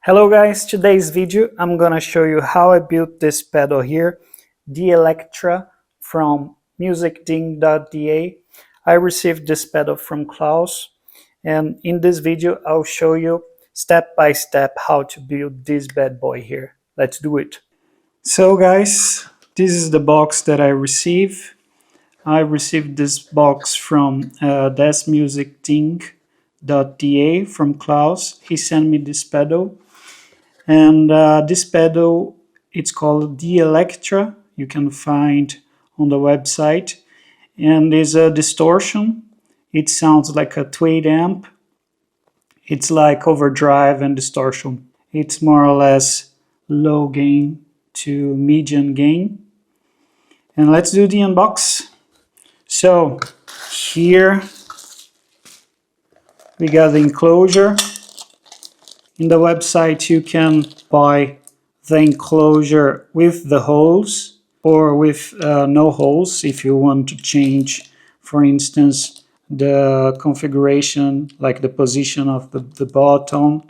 Hello guys, today's video I'm gonna show you how I built this pedal here, the Electra from Musikding.da. I received this pedal from Klaus, and in this video I'll show you step by step how to build this bad boy here. Let's do it. So guys, this is the box that I received. I received this box from das Musikding.da from Klaus. He sent me this pedal. And this pedal, it's called the Electra. You can find on the website. And there's a distortion. It sounds like a tweed amp. It's like overdrive and distortion. It's more or less low gain to medium gain. And let's do the unbox. So here we got the enclosure. In the website you can buy the enclosure with the holes or with no holes if you want to change, for instance, the configuration, like the position of the button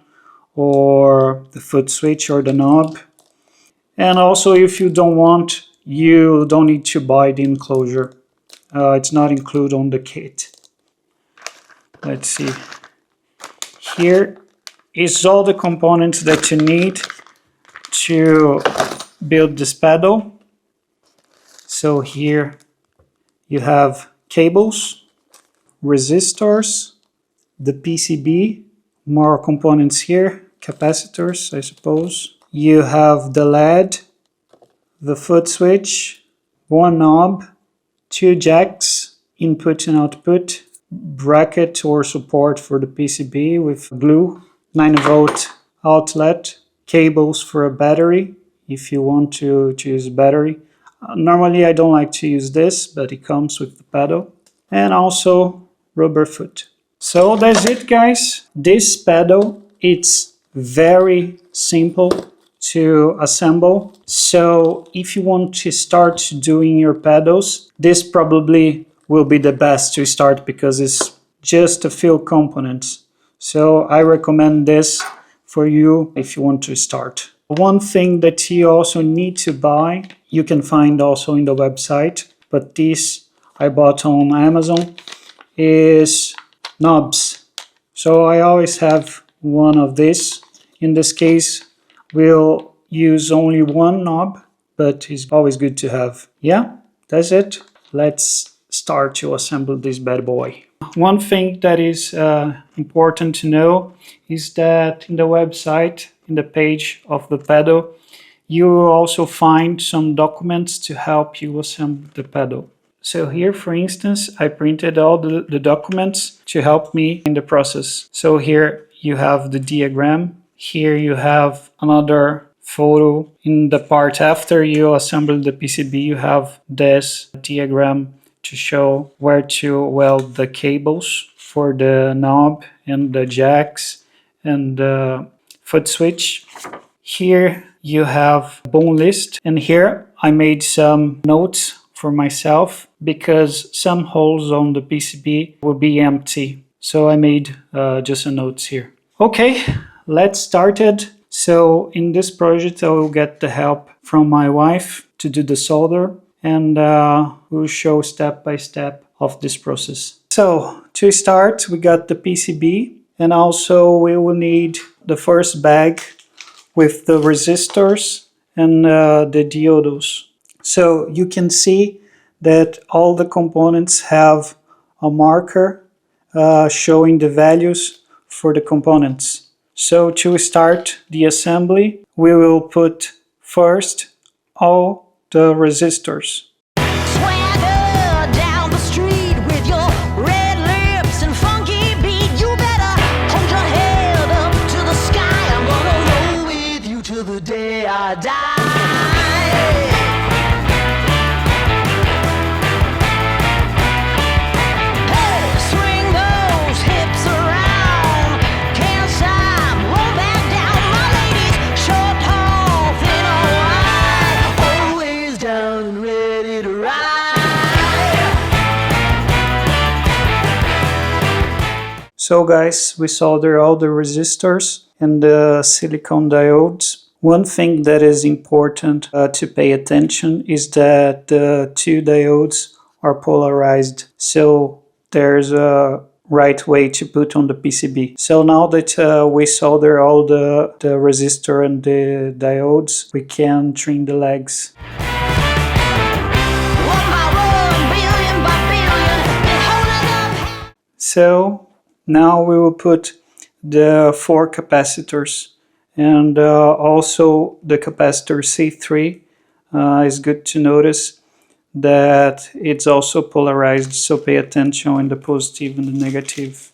or the foot switch or the knob. And also if you don't want, you don't need to buy the enclosure. It's not included on the kit. Let's see. Here is all the components that you need to build this pedal. So here you have cables, resistors, the PCB, more components here, capacitors I suppose. You have the LED, the foot switch, one knob, two jacks, input and output, bracket or support for the PCB with glue, 9-volt outlet, cables for a battery if you want to use battery. Normally I don't like to use this, but it comes with the pedal. And also rubber foot. So that's it guys. This pedal, it's very simple to assemble. So if you want to start doing your pedals, this probably will be the best to start because it's just a few components. So I recommend this for you if you want to start. One thing that you also need to buy, you can find also in the website, but this I bought on Amazon, is knobs. So I always have one of these. In this case, we'll use only one knob, but it's always good to have. Yeah, that's it. Let's start to assemble this bad boy. One thing that is important to know is that in the website, in the page of the pedal, you will also find some documents to help you assemble the pedal. So here, for instance, I printed all the documents to help me in the process. So here you have the diagram. Here you have another photo. In the part after you assemble the PCB, you have this diagram to show where to weld the cables for the knob and the jacks and the foot switch. Here you have a bone list, and here I made some notes for myself because some holes on the PCB will be empty. So I made just a notes here. Okay, let's start it. So in this project I will get the help from my wife to do the solder, and we'll show step by step of this process. So to start, we got the PCB, and also we will need the first bag with the resistors and the diodes. So you can see that all the components have a marker showing the values for the components. So to start the assembly, we will put first all the resistors. Swagger down the street with your red lips and funky beat. You better hold your head up to the sky. I'm gonna roll with you till the day I die. Hey, swing those hips around. Can't stop, roll back down. My ladies, short, tall, thin or wide, always down and ready to ride. So guys, we solder all the resistors, and the silicon diodes. One thing that is important to pay attention is that the two diodes are polarized, so there's a right way to put on the PCB. So now that we solder all the resistor and the diodes, we can trim the legs. So now we will put the 4 capacitors, and also the capacitor C3 is good to notice that it's also polarized, so pay attention in the positive and the negative.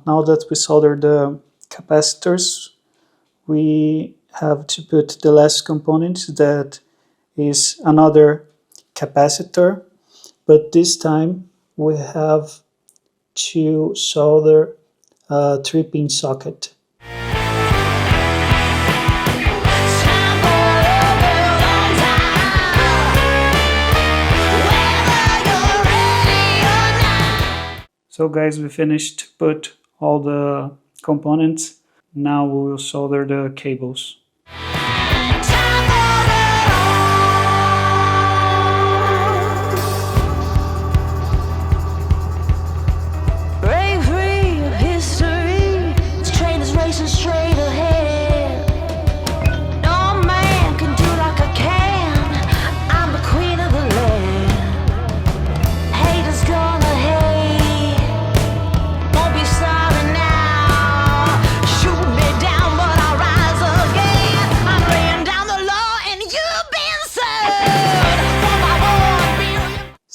Now that we soldered the capacitors, we have to put the last component, that is another capacitor, but this time we have to solder a 3-pin socket. So guys, we finished to put all the components. Now we will solder the cables.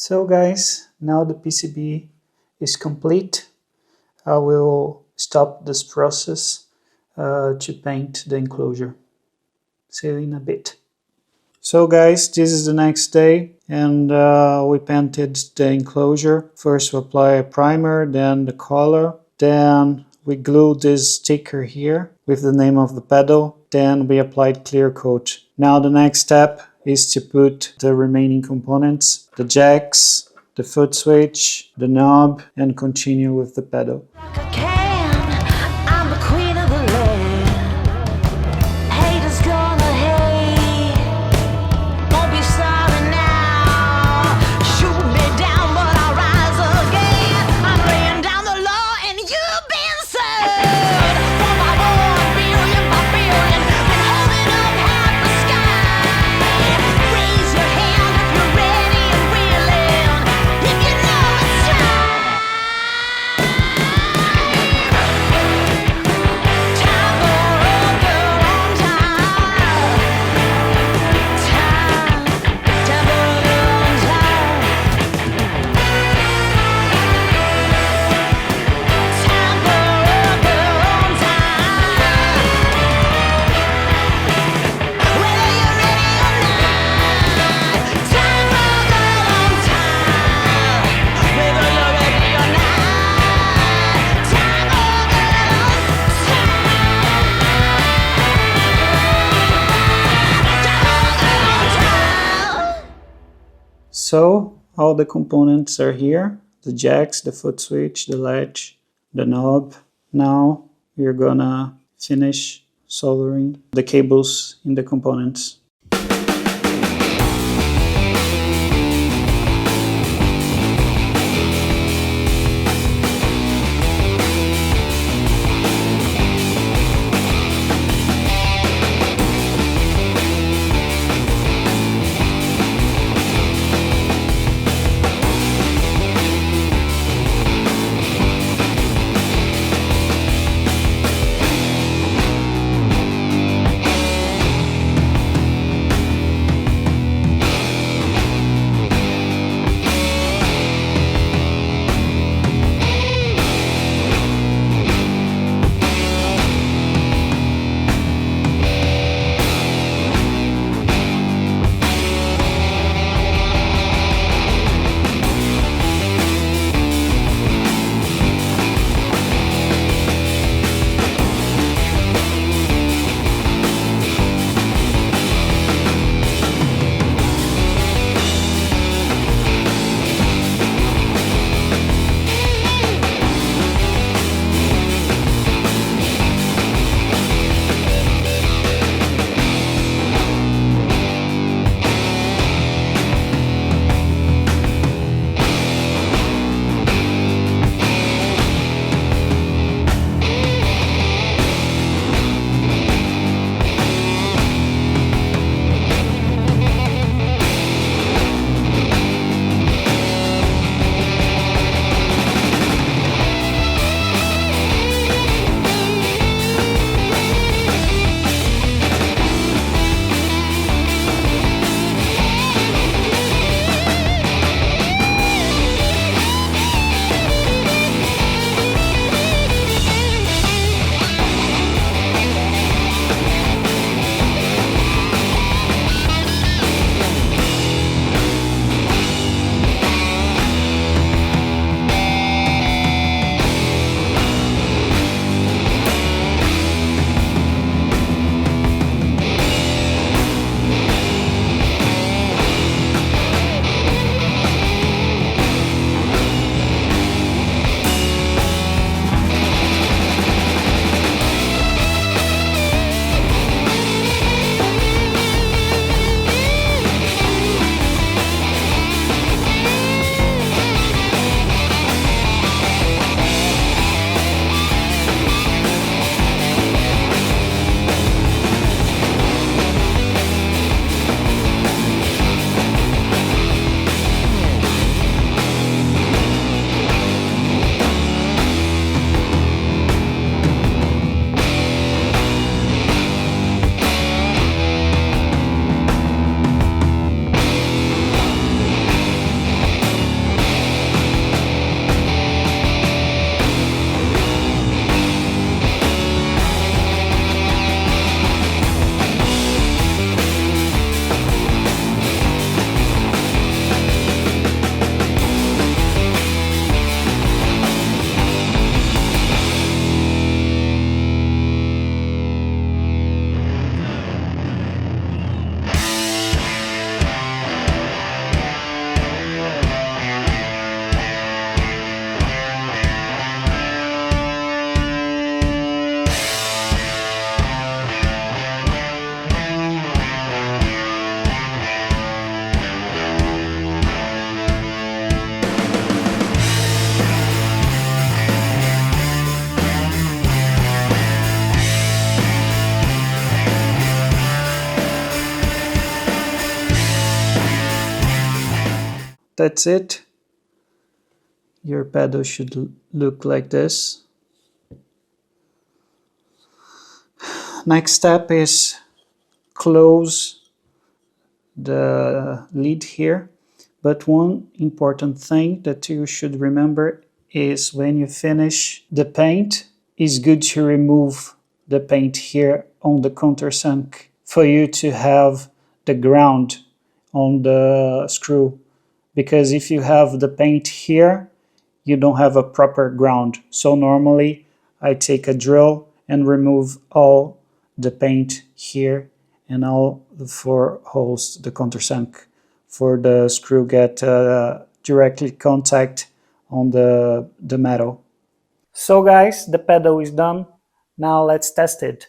So guys, now the PCB is complete. I will stop this process to paint the enclosure. See you in a bit. So guys, this is the next day, and we painted the enclosure. First we apply a primer, then the color, then we glued this sticker here with the name of the pedal, then we applied clear coat. Now the next step is to put the remaining components, the jacks, the foot switch, the knob, and continue with the pedal. So all the components are here, the jacks, the foot switch, the latch, the knob. Now we're gonna finish soldering the cables in the components. that's it. Your pedal should look like this. Next step is close the lid here. But one important thing that you should remember is when you finish the paint, it's good to remove the paint here on the countersunk for you to have the ground on the screw. Because if you have the paint here, you don't have a proper ground. So normally I take a drill and remove all the paint here and all the 4 holes, the countersunk, for the screw get directly contact on the metal. So guys, the pedal is done. Now let's test it.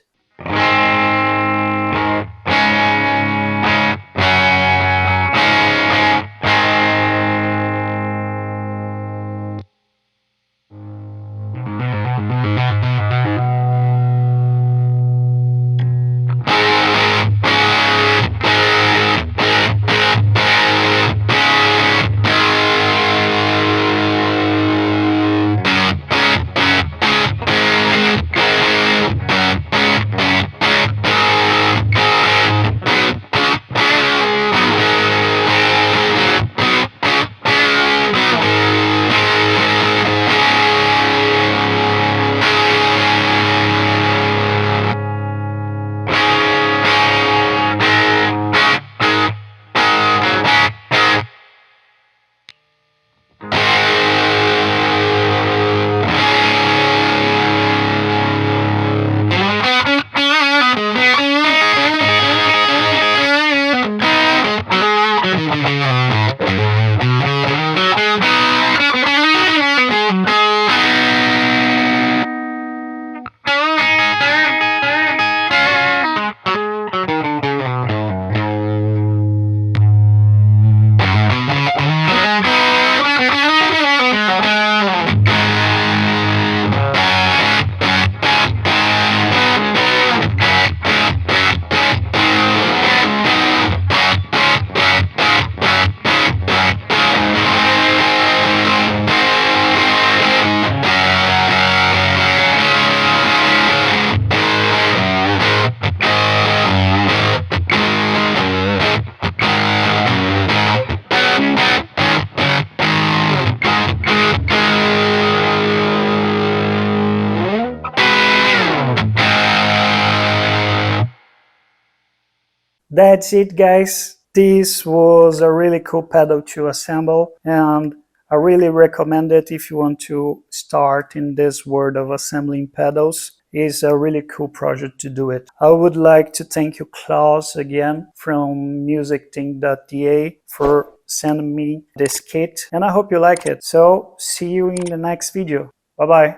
That's it, guys. This was a really cool pedal to assemble, and I really recommend it if you want to start in this world of assembling pedals. It's a really cool project to do it. I would like to thank you, Klaus, again from Musikding.da for sending me this kit, and I hope you like it. So see you in the next video. Bye bye.